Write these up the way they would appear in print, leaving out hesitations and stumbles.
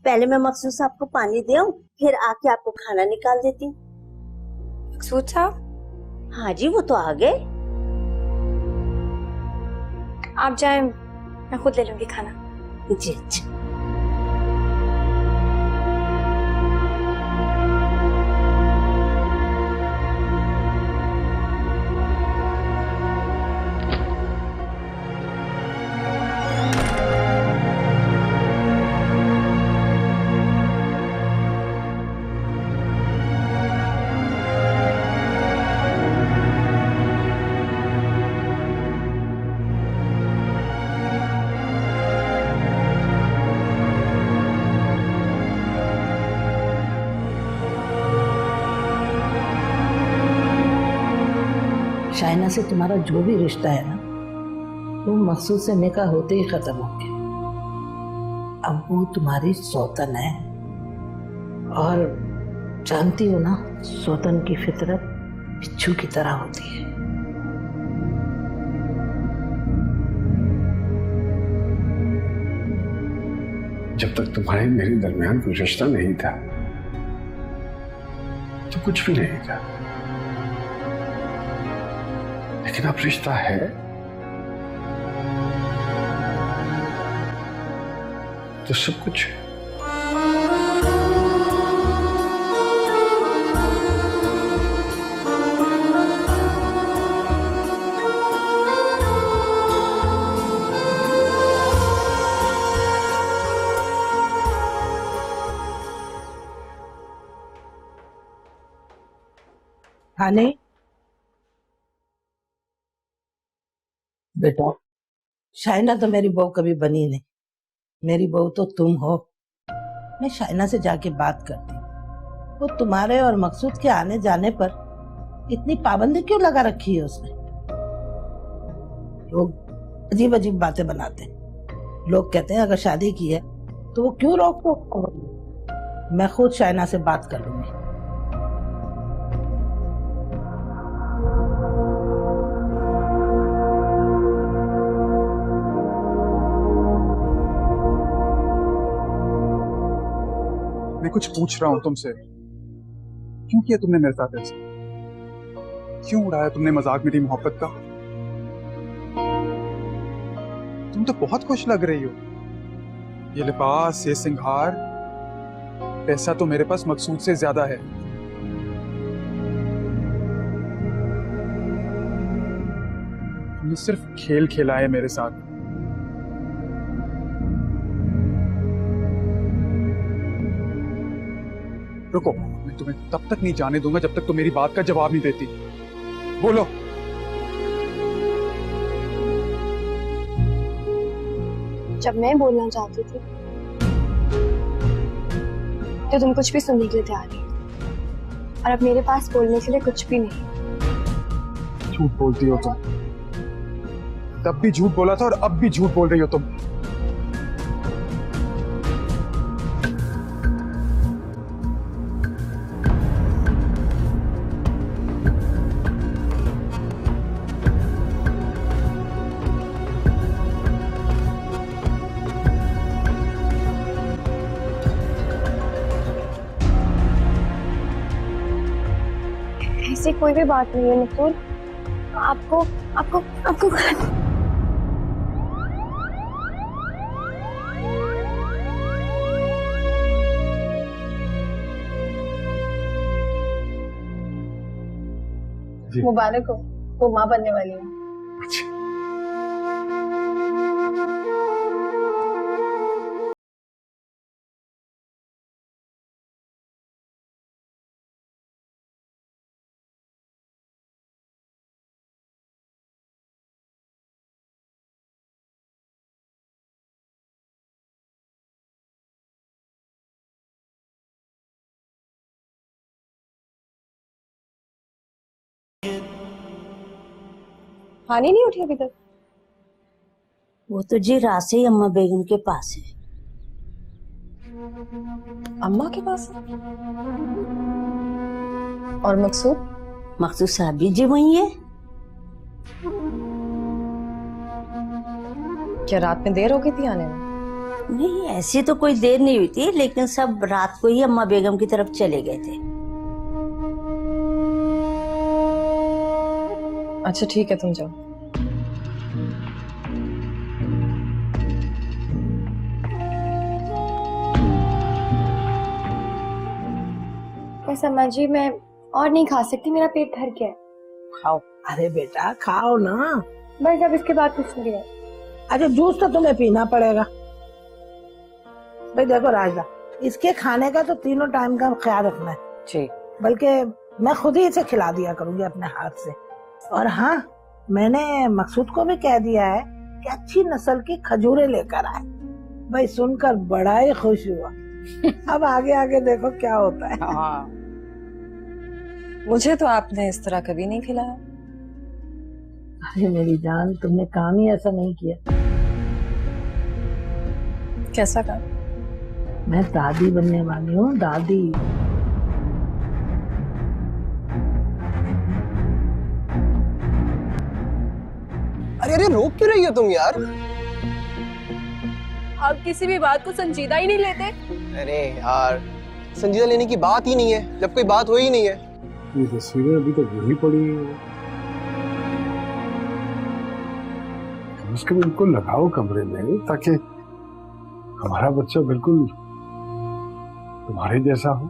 पहले मैं मकसूद साहब को पानी दे आऊं, फिर आके आपको खाना निकाल देती हूँ। मकसूद साहब? हाँ जी, वो तो आ गए। आप जाएं, मैं खुद ले लूंगी खाना। जी अच्छा। शाइना से तुम्हारा जो भी रिश्ता है ना, वो मकसूद से निकाह होते ही खत्म हो गया। अब वो तुम्हारी सौतन है, और जानती हो ना, सौतन की फितरत बिच्छू की तरह होती है। जब तक तुम्हारे मेरे दरमियान कोई रिश्ता नहीं था तो कुछ भी नहीं था, लेकिन अब रिश्ता है तो सब कुछ है। हाने बेटा, शाइना तो मेरी बहू कभी बनी नहीं, मेरी बहू तो तुम हो। मैं शाइना से जाके बात करती हूँ। वो तुम्हारे और मकसूद के आने जाने पर इतनी पाबंदी क्यों लगा रखी है उसने? लोग अजीब अजीब बातें बनाते हैं। लोग कहते हैं अगर शादी की है तो वो क्यों रोक? मैं खुद शाइना से बात कर लूंगी। मैं कुछ पूछ रहा हूं तुमसे, क्यों किया तुमने मेरे साथ ऐसा? क्यों उड़ाया तुमने मजाक मेरी मोहब्बत का? तुम तो बहुत खुश लग रही हो। ये लिबास, ये सिंगार, पैसा तो मेरे पास मकसूद से ज्यादा है। तुमने सिर्फ खेल खेला है मेरे साथ। रुको, मैं तुम्हें तब तक नहीं जाने दूंगा जब तक तुम मेरी बात का जवाब नहीं देती। बोलो। जब मैं बोलना चाहती थी तो तुम कुछ भी सुनने के लिए तैयार नहीं, और अब मेरे पास बोलने के लिए कुछ भी नहीं। झूठ बोलती हो तुम। तब भी झूठ बोला था और अब भी झूठ बोल रही हो तुम। ऐसी कोई भी बात नहीं है नुपुर। आपको आपको आपको मुबारक हो, वो माँ बनने वाली है। हानि नहीं उठी अभी तक? वो तो जी रात से ही अम्मा बेगम के पास है। अम्मा के पास है? और मकसूद? मकसूद साहब भी जी वही है। क्या रात में देर हो गई थी आने में? नहीं, ऐसी तो कोई देर नहीं हुई थी, लेकिन सब रात को ही अम्मा बेगम की तरफ चले गए थे। अच्छा ठीक है, तुम जाओ। बस अम्मा जी, मैं और नहीं खा सकती, मेरा पेट भर गया है। खाओ। अरे बेटा खाओ ना। बस अब इसके बाद कुछ नहीं है। अच्छा जूस तो तुम्हें पीना पड़ेगा। भाई देखो राजा, इसके खाने का तो तीनों टाइम का ख्याल रखना है जी। बल्कि मैं खुद ही इसे खिला दिया करूंगी अपने हाथ से। और हाँ, मैंने मकसूद को भी कह दिया है कि अच्छी नस्ल की खजूरें लेकर आए। भाई सुनकर बड़ा ही खुश हुआ। अब आगे आगे देखो क्या होता है। हाँ। मुझे तो आपने इस तरह कभी नहीं खिलाया। अरे मेरी जान, तुमने काम ही ऐसा नहीं किया। कैसा काम? मैं दादी बनने वाली हूँ, दादी। अरे अरे रोक क्यों रही हो तुम यार? आप किसी भी बात को संजीदा ही नहीं लेते। अरे यार, संजीदा लेने की बात ही नहीं है जब कोई बात हो ही नहीं है। ये तस्वीरें अभी तक वही पड़ी हैं। कम से कम इनको लगाओ कमरे में, ताकि हमारा बच्चा बिल्कुल तुम्हारे जैसा हो।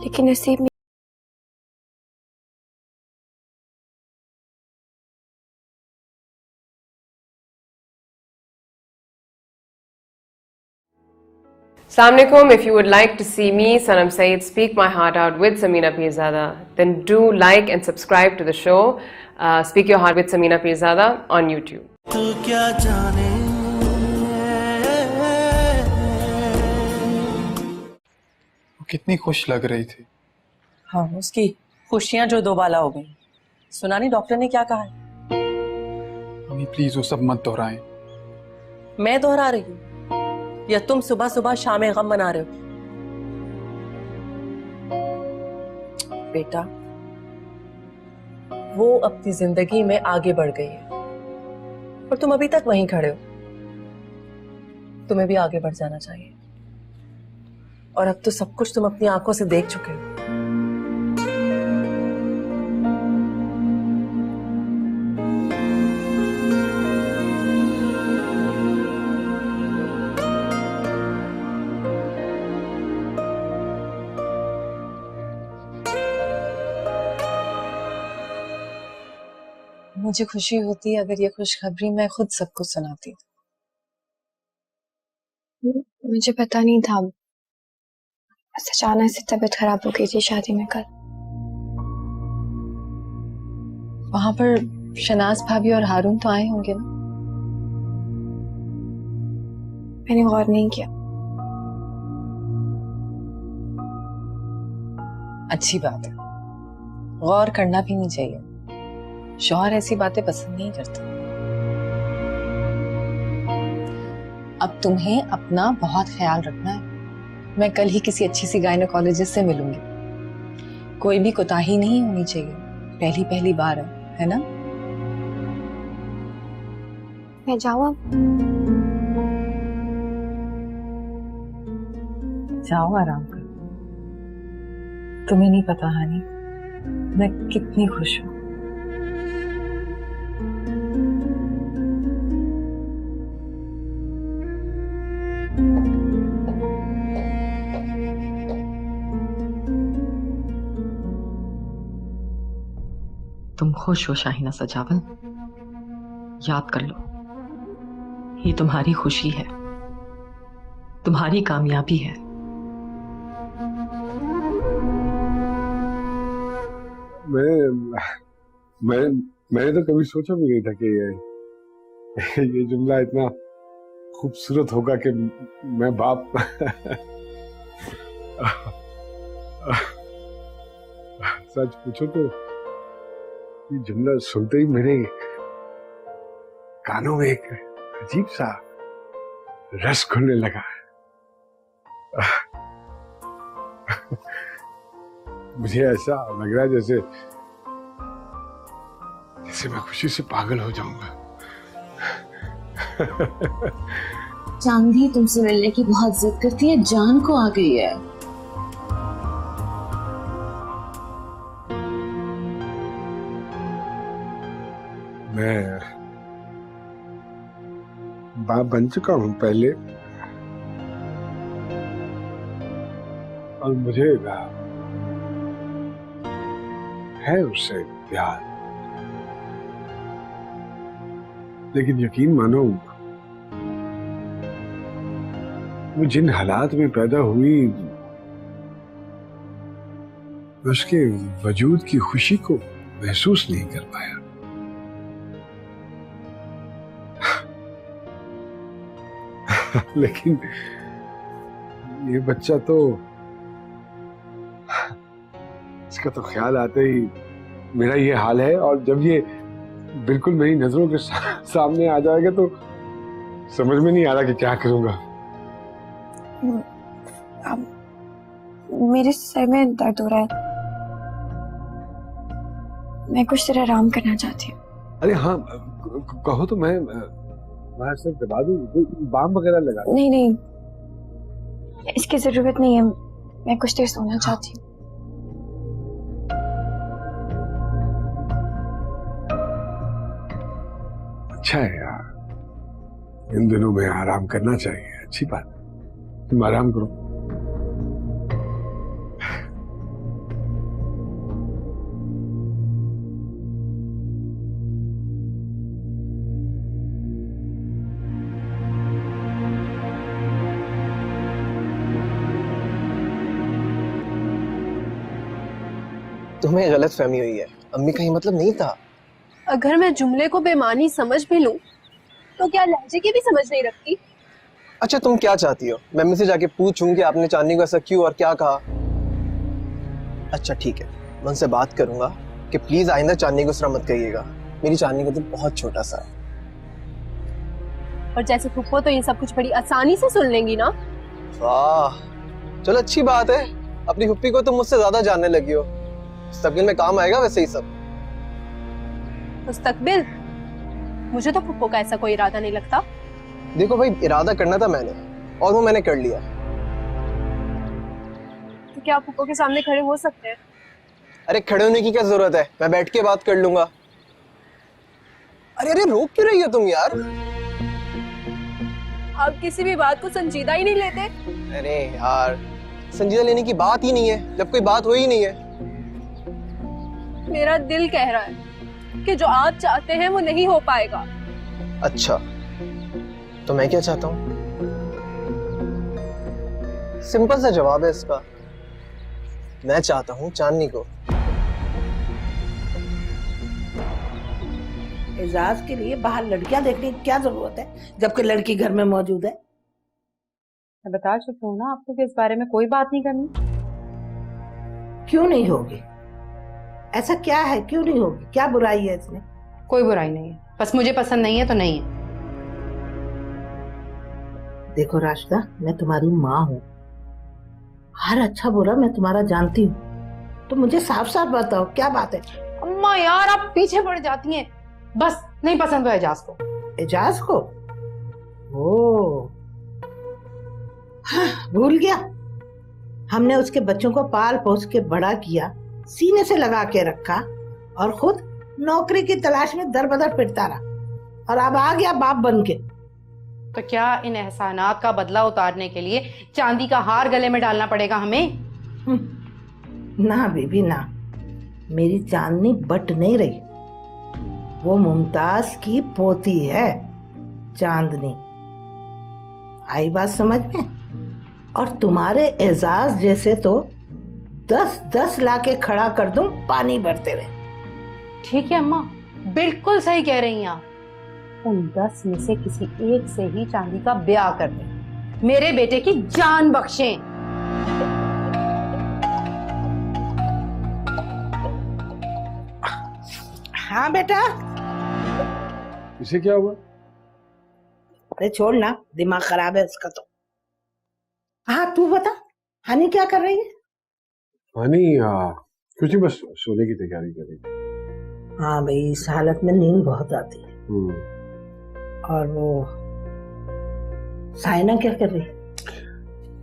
लेकिन नसीब में Assalamualaikum. If you would like to see me, Sanam Saeed, speak my heart out with Samina Pirzada, then do like and subscribe to the show, Speak Your Heart with Samina Pirzada on YouTube. तो क्या जाने वो कितनी खुश लग रही थी। हाँ, उसकी खुशियां जो दोबाला हो गई। सुना नहीं डॉक्टर ने क्या कहा है? मम्मी प्लीज वो सब मत दोहराएं। मैं दोहरा रही हूँ या तुम सुबह सुबह शाम गम मना रहे हो? बेटा, वो अपनी जिंदगी में आगे बढ़ गई है और तुम अभी तक वहीं खड़े हो। तुम्हें भी आगे बढ़ जाना चाहिए। और अब तो सब कुछ तुम अपनी आंखों से देख चुके हो। मुझे खुशी होती है अगर ये खुशखबरी मैं खुद सबको सुनाती। मुझे पता नहीं था, बस अचानक से तबीयत खराब हो गई थी शादी में कल। वहां पर शनाज भाभी और हारून तो आए होंगे ना? मैंने गौर नहीं किया। अच्छी बात है, गौर करना भी नहीं चाहिए। शौहर ऐसी बातें पसंद नहीं करता। अब तुम्हें अपना बहुत ख्याल रखना है। मैं कल ही किसी अच्छी सी गायनेकोलॉजिस्ट से मिलूंगी। कोई भी कोताही नहीं होनी चाहिए, पहली पहली बार है ना? मैं जाऊँ अब? जाओ आराम करो। तुम्हें नहीं पता हानी, मैं कितनी खुश हूँ। तुम खुश हो शाहिना सजावल, याद कर लो, ये तुम्हारी खुशी है, तुम्हारी कामयाबी है। मैंने तो कभी सोचा भी नहीं था कि ये जुमला इतना खूबसूरत होगा कि मैं बाप सच पूछो तो ये जुमला सुनते ही मेरे कानों में एक अजीब सा रस खुलने लगा। मुझे ऐसा लग रहा है जैसे मैं खुशी से पागल हो जाऊंगा। चांदी तुमसे मिलने की बहुत जिद करती है, जान को आ गई है। मैं बाप बन चुका हूं पहले, और मुझे है उससे प्यार, लेकिन यकीन मानो वो जिन हालात में पैदा हुई, उसके वजूद की खुशी को महसूस नहीं कर पाया। लेकिन ये बच्चा तो, इसका तो ख्याल आते ही मेरा ये हाल है, और जब ये बिल्कुल मेरी नजरों के सामने आ जाएगा तो समझ में नहीं आ रहा कि क्या करूंगा। मेरे सर में दर्द हो रहा है, मैं कुछ देर आराम करना चाहती हूँ। अरे हाँ, कहो तो मैं सिर्फ दबा दूं, बाम वगैरह लगा दूं? नहीं नहीं, इसकी जरूरत नहीं है, मैं कुछ देर सोना चाहती हूँ। अच्छा है यार, इन दिनों में आराम करना चाहिए, अच्छी बात। तुम आराम करो। तुम्हें गलत फहमी हुई है, अम्मी का ये मतलब नहीं था। अगर मैं जुमले को बेमानी समझ भी लूं, तो क्या लहजे की भी समझ नहीं रखती? अच्छा तुम क्या चाहती हो, मैं अम्मी से जाके पूछूं कि आपने चांदनी को ऐसा क्यों और क्या कहा? अच्छा ठीक है, मैं उनसे बात करूंगा कि प्लीज आइंदा चांदनी को इस तरह मत कहिएगा। मेरी चांदनी का दिल बहुत छोटा सा है। और जैसे फुप्पो तो ये सब कुछ बड़ी आसानी से सुन लेंगी ना। वाह, चलो अच्छी बात है, अपनी फुप्पी को तुम मुझसे ज्यादा जानने लगी हो। मुस्तकबिल में काम आएगा वैसे ही सब। मुस्तकबिल? मुझे तो फुप्पो का ऐसा कोई इरादा नहीं लगता। देखो भाई, इरादा करना था मैंने, और वो मैंने कर लिया। तो क्या आप फुप्पो के सामने खड़े हो सकते हैं? अरे खड़े होने की क्या जरूरत है, मैं बैठ के बात कर लूंगा। अरे अरे रोक क्यों रही हो तुम यार? आप किसी भी बात को संजीदा ही नहीं लेते। अरे यार, संजीदा लेने की बात ही नहीं है, जब कोई बात हो ही नहीं है। मेरा दिल कह रहा है कि जो आप चाहते हैं वो नहीं हो पाएगा। अच्छा, तो मैं क्या चाहता हूँ? सिंपल सा जवाब है इसका, मैं चाहता हूँ चांदनी को। एजाज के लिए बाहर लड़कियां देखने की क्या जरूरत है, जबकि लड़की घर में मौजूद है। मैं बता चुकी हूँ ना आपको कि इस बारे में कोई बात नहीं करनी। क्यों नहीं होगी? ऐसा क्या है, क्यों नहीं होगी? क्या बुराई है इसमें? कोई बुराई नहीं है, बस मुझे पसंद नहीं है तो नहीं है। देखो राशिदा, मैं तुम्हारी माँ हूँ, हर अच्छा बुरा मैं तुम्हारा जानती हूँ, तो मुझे साफ साफ बताओ क्या बात है। अम्मा यार, आप पीछे पड़ जाती हैं। बस नहीं पसंद तो एजाज को। एजाज को? ओ हाँ, भूल गया। हमने उसके बच्चों को पाल पोस के बड़ा किया, सीने से लगा के रखा, और खुद नौकरी की तलाश में दर बदर फिरता रहा, और अब आ गया बाप बन के। तो क्या इन एहसानात का बदला उतारने के लिए चांदी का हार गले में डालना पड़ेगा हमें? ना बेबी ना, मेरी चांदनी बट नहीं रही, वो मुमताज की पोती है चांदनी। आई बात समझ में? और तुम्हारे एजाज जैसे तो 10-10 लाके खड़ा कर दूं पानी भरते रहे। ठीक है अम्मा, बिल्कुल सही कह रही हैं आप। उन 10 में से किसी एक से ही चांदी का ब्याह कर दें, मेरे बेटे की जान बख्शें। हाँ बेटा। इसे क्या हुआ? अरे छोड़ ना, दिमाग खराब है उसका तो। हाँ तू बता, हनी क्या कर रही है? हनी कुछ नहीं, बस सोने की तैयारी कर रही है। हाँ भाई, इस हालत में नींद बहुत आती है। और वो साइना क्या कर रही?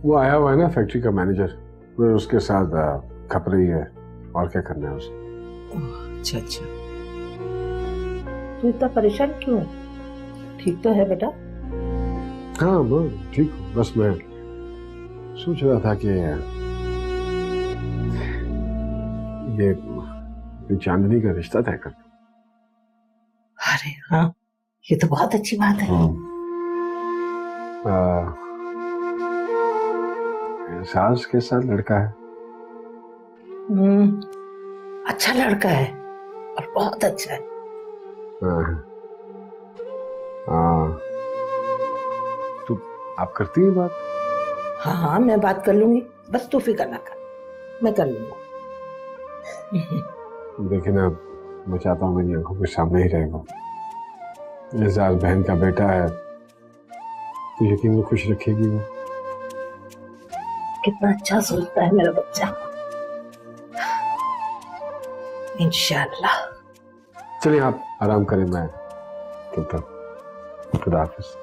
वो आया हुआ है ना फैक्ट्री का मैनेजर, वो उसके साथ खप रही है, और क्या करना है उसे। अच्छा अच्छा, तू इतना परेशान क्यों है? ठीक तो है बेटा? हाँ मैं ठीक हूँ, बस मैं सोच रहा था कि ये चांदनी का रिश्ता तय कर। अरे हाँ, ये तो बहुत अच्छी बात है। सास के साथ लड़का है। अच्छा लड़का है और बहुत अच्छा है। तो आप करती हैं बात? हाँ हाँ, मैं बात कर लूंगी, बस तू फिक्र ना कर, मैं कर लूंगा। देखिए ना, मैं चाहता हूँ मेरी आंखों के सामने ही रहेगा। एजाज बहन का बेटा है, तो यकीन में खुश रखेगी वो। कितना अच्छा सोचता है मेरा बच्चा। इंशाल्लाह। चलिए आप आराम करें, मैं तब तक खुदा हाफिज।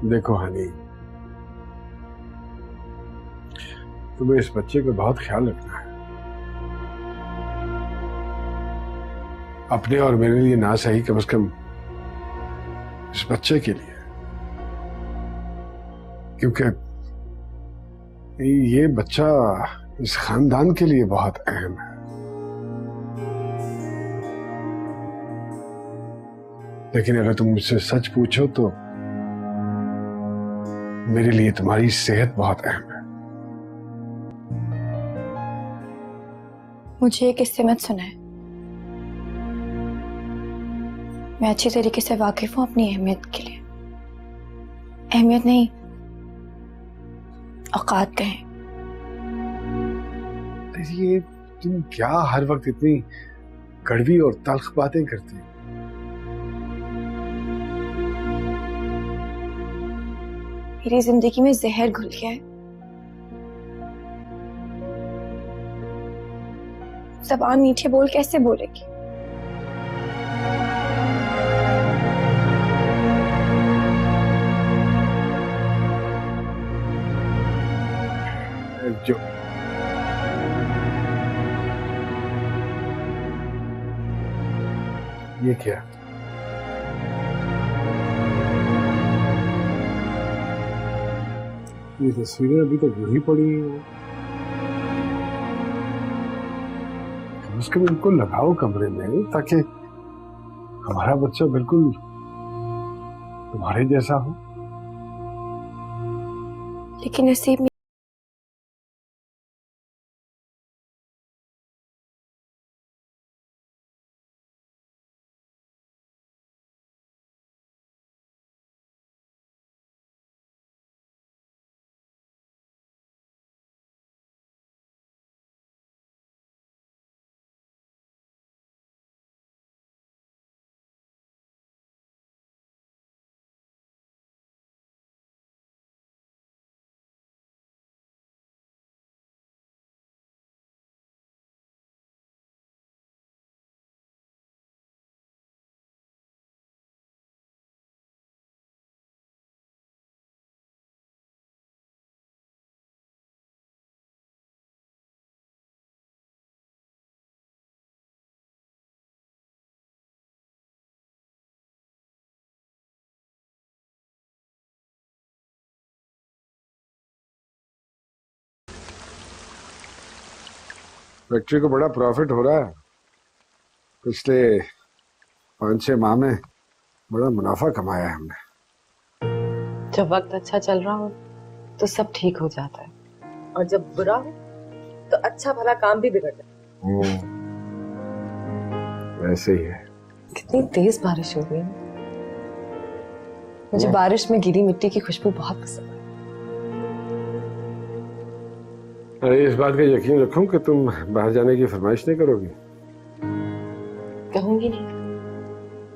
देखो हनी, तुम्हें इस बच्चे का बहुत ख्याल रखना है, अपने और मेरे लिए ना सही, कम से कम इस बच्चे के लिए, क्योंकि ये बच्चा इस खानदान के लिए बहुत अहम है। लेकिन अगर तुम मुझसे सच पूछो तो मेरे लिए तुम्हारी सेहत बहुत अहम है। मुझे ये किस्से मत सुनाए। मैं अच्छी तरीके से वाकिफ हूं अपनी अहमियत के लिए। अहमियत नहीं, औकात कहें। ये तुम क्या हर वक्त इतनी कड़वी और तल्ख बातें करती हो? मेरी जिंदगी में जहर घुल गया है। ज़बान मीठे बोल कैसे बोलेगी? जो ये क्या? ये तस्वीरें अभी तक वही पड़ी हैं। कम से कम इनको लगाओ कमरे में, ताकि हमारा बच्चा बिल्कुल तुम्हारे जैसा हो। लेकिन नसीब फैक्ट्री को बड़ा प्रॉफिट हो रहा है। पिछले 5-6 माह में बड़ा मुनाफा कमाया है हमने। जब वक्त अच्छा चल रहा हो तो सब ठीक हो जाता है, और जब बुरा हो तो अच्छा भला काम भी बिगड़ जाता है। वैसे ही है। कितनी तेज बारिश हो रही है। मुझे बारिश में गिरी मिट्टी की खुशबू बहुत पसंद है। अरे इस बात का यकीन रखूं कि तुम बाहर जाने की फरमाइश नहीं करोगी। कहूंगी नहीं,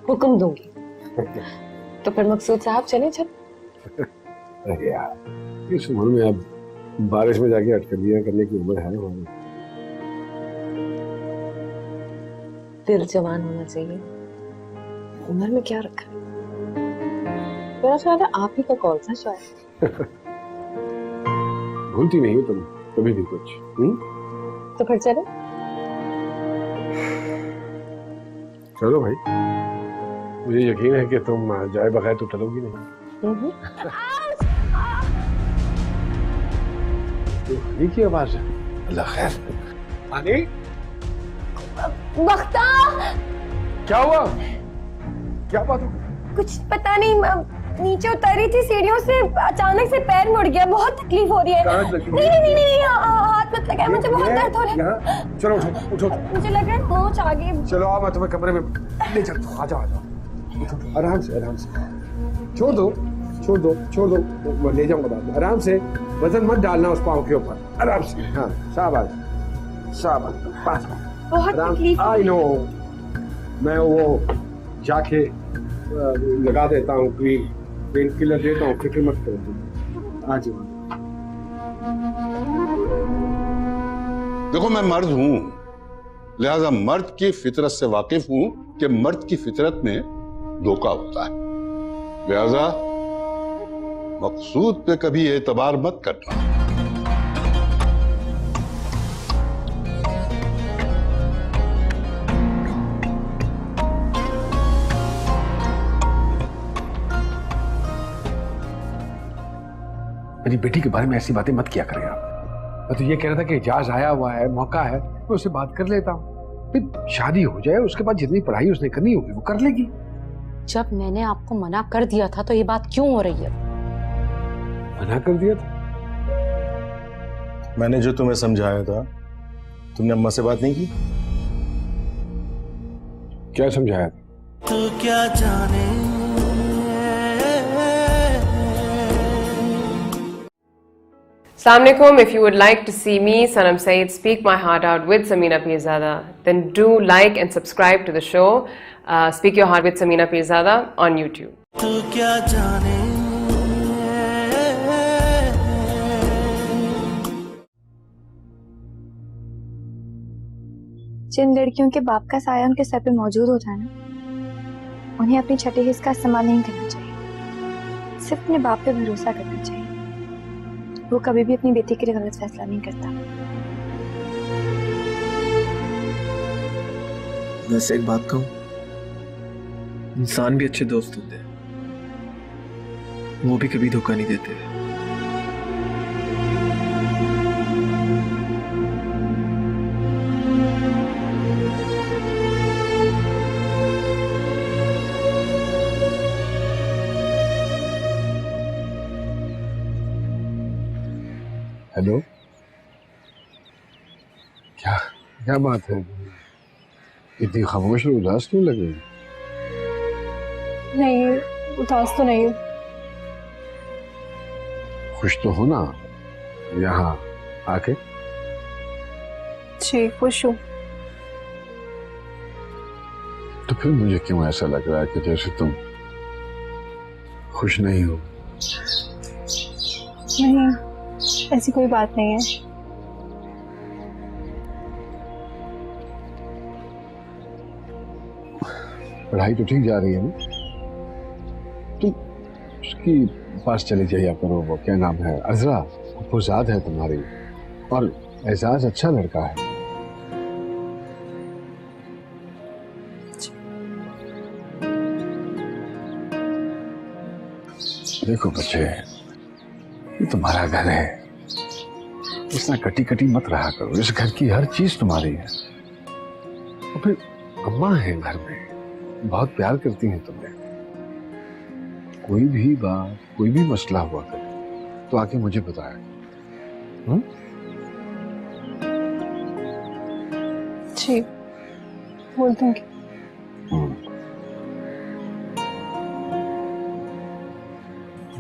हुक्म दूंगी। तो फिर मकसूद साहब चले चल। अरे यार इस उम्र में अब बारिश में जाके अटकलियां करने की उम्र है हमारी। दिल जवान होना चाहिए, उम्र में क्या रखा है। मेरा ख्याल है आप ही का कॉल था शायद। भूलती नहीं हो तुम कभी भी कुछ। तो फिर चले। चलो भाई, मुझे यकीन है कि तुम जाए बगैर तो टलोगी नहीं। तो हनी की आवाज है। अल्लाह खैर। हनी बख्ता, क्या हुआ? क्या बात हो? कुछ पता नहीं, नीचे उतर रही थी सीढ़ियों से, अचानक से पैर मुड़ गया, बहुत तकलीफ हो रही है। नहीं, हाथ मत लगाए, मुझे बहुत दर्द हो रहा है। चलो उठो। मुझे लग रहा है मोच आ गई। चलो आओ, मैं तुम्हें कमरे में ले चलता हूँ। आ जाओ उठो, आराम से। छोड़ दो, मैं ले जाऊंगा बाद में। आराम से, वजन मत डालना उस पाँव के ऊपर, आराम से। हाँ शाबाश, पास बहुत तकलीफ। आई नो, मैं वो जाके लगा देता हूँ, पेन किलर देता हूँ, फिक्र मत करो। आ जाओ। देखो मैं मर्द हूं, लिहाजा मर्द की फितरत से वाकिफ हूं कि मर्द की फितरत में धोखा होता है। लिहाजा मकसूद पे कभी एतबार मत करना। मेरी बेटी के बारे में ऐसी बातें मत किया करें आप। मैं तो ये कह रहा था कि इजाज आया हुआ है, मौका है, तो उससे बात कर लेता हूँ। फिर शादी हो जाए, उसके बाद जितनी पढ़ाई उसने करनी होगी वो कर लेगी। जब मैंने आपको मना कर दिया था तो ये बात क्यों हो रही है? मना कर दिया था? मैंने जो तुम्हें समझाया था, तुमने अम्मा से बात नहीं की? क्या समझाया था? तू क्या जाने। Assalamualaikum. If you would like to see me, Sanam Saeed, speak my heart out with Samina Pirzada, then do like and subscribe to the show, Speak Your Heart with Samina Pirzada on YouTube. तू क्या जाने। जिन लड़कियों के बाप का साया उनके sir पे मौजूद हो जाए ना, उन्हें अपनी छठी हिस्स का इस्तेमाल नहीं करना चाहिए। सिर्फ अपने बाप पे भरोसा करना चाहिए। वो कभी भी अपनी बेटी के लिए गलत फैसला नहीं करता। वैसे एक बात कहूं, इंसान भी अच्छे दोस्त होते हैं, वो भी कभी धोखा नहीं देते। हेलो, क्या बात है? इतनी खामोश और उदास क्यों लग रही? नहीं, उदास तो नहीं। खुश तो हो ना यहाँ आके? जी खुश हूँ। तो फिर मुझे क्यों ऐसा लग रहा है कि जैसे तुम खुश नहीं हो? नहीं, ऐसी कोई बात नहीं है। पढ़ाई तो ठीक जा रही है ना? तुम उसकी पास चली जाइए करो। वो क्या नाम है, अजरा, अफरोजाद है तुम्हारी, और एजाज अच्छा लड़का है। देखो बच्चे, ये तुम्हारा घर है, इतना कटी कटी मत रहा करो। इस घर की हर चीज तुम्हारी है। और फिर अम्मा है घर में, बहुत प्यार करती हैं तुम्हें। कोई भी बात, कोई भी मसला हुआ करे तो आके मुझे बताया। जी बोल दूंगी।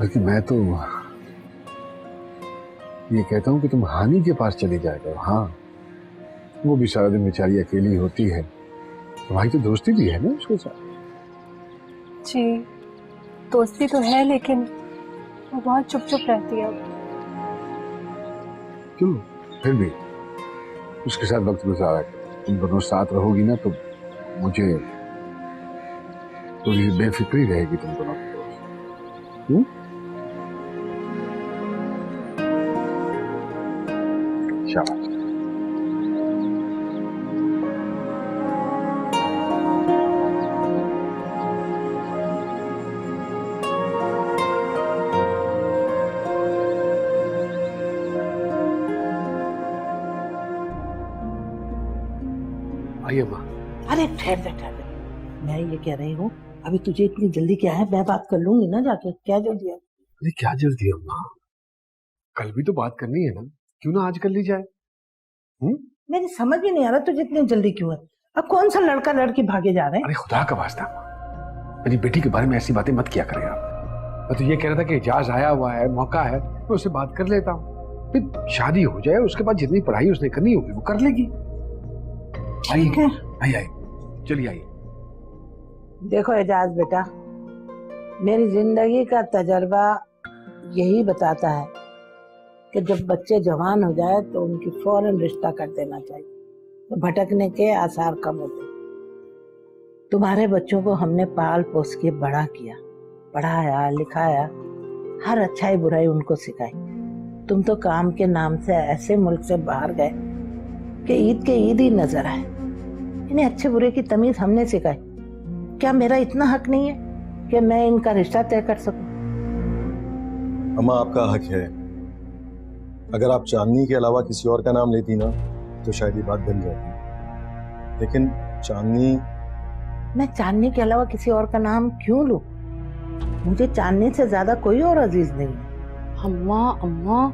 लेकिन मैं तो ये कहता हूँ कि तुम हानि के पास चली जाया करो। हाँ, वो भी सारा दिन बेचारी अकेली होती है, तुम्हारी तो दोस्ती भी है ना उसके साथ। जी दोस्ती तो है, लेकिन वो बहुत चुप चुप रहती है। क्यों? फिर भी उसके साथ वक्त गुजारा कर, तुम दोनों साथ रहोगी ना तो मुझे थोड़ी बेफिक्री रहेगी तुम दोनों की तरफ। शाबाश। आइए माँ। अरे ठहर जा ठहर जा, मैं ये कह रही हूँ अभी तुझे इतनी जल्दी क्या है? मैं बात कर लूंगी ना जाके, क्या जल्दी है? अरे क्या जल्दी है माँ, कल भी तो बात करनी है ना, क्यों ना आज कर ली जाए? मेरी समझ में नहीं आ रहा तुझे इतनी जल्दी क्यों है? अब कौन सा लड़का लड़की भागे जा रहे हैं? अरे खुदा का वास्ता, मेरी बेटी के बारे में ऐसी बातें मत किया करें आप। मैं तो ये कह रहा था कि एजाज आया हुआ है, मौका है, मैं उससे बात कर लेता हूँ, फिर शादी हो जाए, उसके बाद जितनी पढ़ाई उसने करनी होगी वो कर लेगी। ठीक है, आइए चलिए आइए। देखो एजाज बेटा, मेरी जिंदगी का तजर्बा यही बताता है कि जब बच्चे जवान हो जाए तो उनकी फौरन रिश्ता कर देना चाहिए, तो भटकने के आसार कम होते। तुम्हारे बच्चों को हमने पाल पोस के बड़ा किया, पढ़ाया लिखाया, हर अच्छाई बुराई उनको सिखाई। तुम तो काम के नाम से ऐसे मुल्क से बाहर गए कि ईद के ईद ही नजर आए। इन्हें अच्छे बुरे की तमीज हमने सिखाई। क्या मेरा इतना हक नहीं है कि मैं इनका रिश्ता तय कर सकूं? अम्मा आपका हक है, अगर आप चांदनी के अलावा किसी और का नाम लेती ना तो शायद ये बात बन जाती, लेकिन चांदनी। मैं चांदनी के अलावा किसी और का नाम क्यों लूं? मुझे चांदनी से ज्यादा कोई और अजीज नहीं है। अम्मा अम्मा,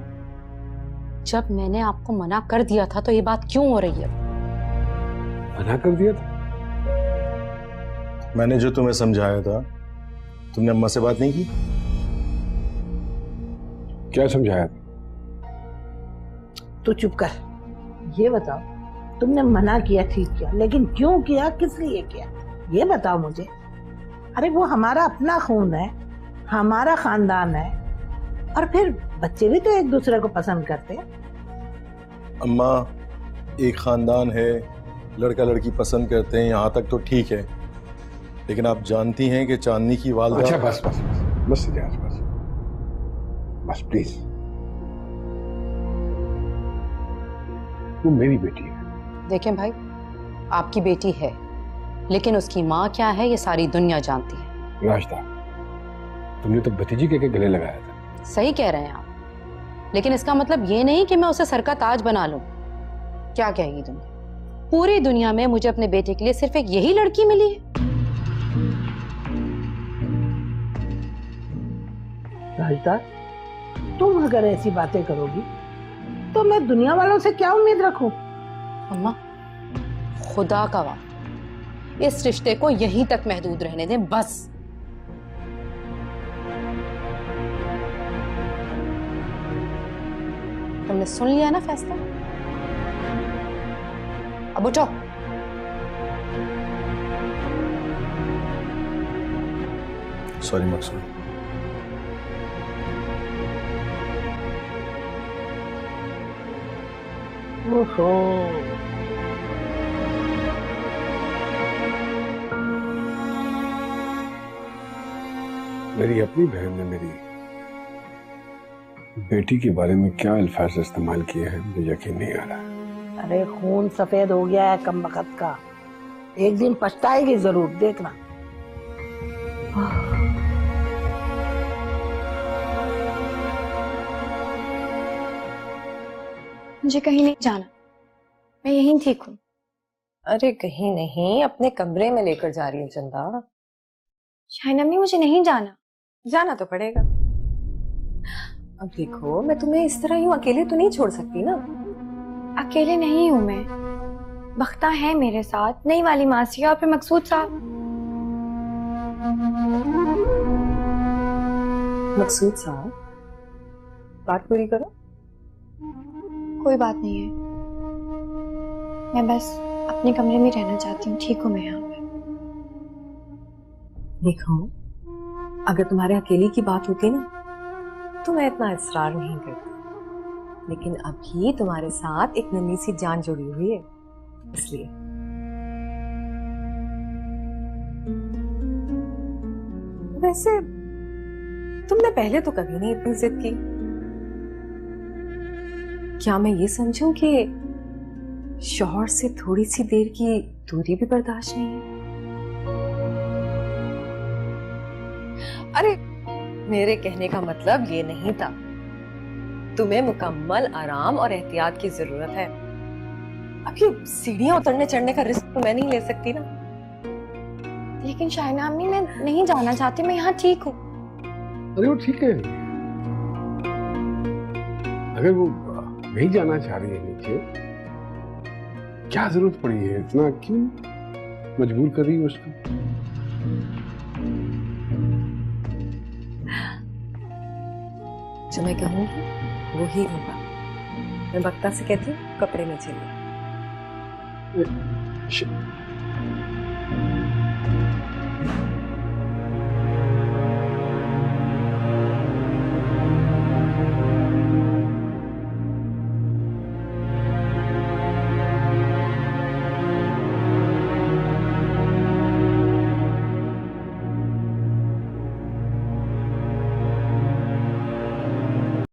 जब मैंने आपको मना कर दिया था तो ये बात क्यों हो रही है? मना कर दिया था? मैंने जो तुम्हें समझाया था, तुमने अम्मा से बात नहीं की? क्या समझाया था? तू चुप कर, ये बताओ, तुमने मना किया ठीक किया, लेकिन क्यों किया, किस लिए किया, ये बताओ मुझे। अरे वो हमारा अपना खून है, हमारा खानदान है, और फिर बच्चे भी तो एक दूसरे को पसंद करते हैं। अम्मा, एक खानदान है, लड़का लड़की पसंद करते हैं, यहाँ तक तो ठीक है, लेकिन आप जानती हैं कि चांदनी की वालदा। अच्छा बस बस बस बस बस बस प्लीज, वो मेरी बेटी है। देखें भाई, आपकी बेटी है, लेकिन उसकी माँ क्या है ये सारी दुनिया जानती है। राजदा, तुमने तो भतीजी के गले लगाया था। सही कह रहे हैं आप, लेकिन इसका मतलब ये नहीं कि मैं उसे सर का ताज बना लूं। क्या कहेगी दुनिया? पूरी दुनिया में मुझे अपने बेटे के लिए सिर्फ एक यही लड़की मिली है। राजदा, तुम अगर ऐसी बातें करोगी तो मैं दुनिया वालों से क्या उम्मीद रखूं? अम्मा, खुदा का वास्ता, इस रिश्ते को यहीं तक महदूद रहने दें बस। तुमने सुन लिया ना फैसला, अब उठो। सॉरी मकसूद। ओहो, मेरी अपनी बहन ने मेरी बेटी के बारे में क्या अल्फाज इस्तेमाल किए हैं, मुझे यकीन नहीं आ रहा। अरे खून सफेद हो गया है कमबख्त का, एक दिन पछताएगी जरूर, देखना। मुझे कहीं नहीं जाना, मैं यहीं ठीक हूँ। अरे कहीं नहीं, अपने कमरे में लेकर जा रही है चंदा। शाहिन अम्मी, मुझे नहीं जाना। जाना तो पड़ेगा। अब देखो, मैं तुम्हें इस तरह यूं अकेले तो नहीं छोड़ सकती ना। अकेले नहीं हूँ मैं, बख्ता है मेरे साथ, नई वाली मासी और फिर मकसूद साहब। मकसूद साहब, बात पूरी करो। कोई बात नहीं है, मैं बस अपने कमरे में रहना चाहती हूँ। ठीक हूँ मैं यहाँ पे। देखो, अगर तुम्हारे अकेले की बात होती ना तो मैं इतना इसरार नहीं करती, लेकिन अभी तुम्हारे साथ एक नन्ही सी जान जुड़ी हुई है, इसलिए। वैसे तुमने पहले तो कभी नहीं इतनी जिद की। क्या मैं ये समझूं कि शौहर से थोड़ी सी देर की दूरी भी बर्दाश्त नहीं है? अरे मेरे कहने का मतलब ये नहीं था। तुम्हें मुकम्मल आराम और एहतियात की जरूरत है। अब ये सीढ़ियां उतरने चढ़ने का रिस्क तो मैं नहीं ले सकती ना। लेकिन शाइना अम्मी, मैं नहीं जाना चाहती, मैं यहाँ ठीक हूँ। अरे वो ठीक है, अगर वो नहीं जाना चाह रही है नीचे, क्या जरूरत पड़ी है, इतना क्यों मजबूर कर रही है उसको? जो मैं कहूँगी वो ही होगा। मैं बक्ता से कहती हूँ कपड़े में चलिए।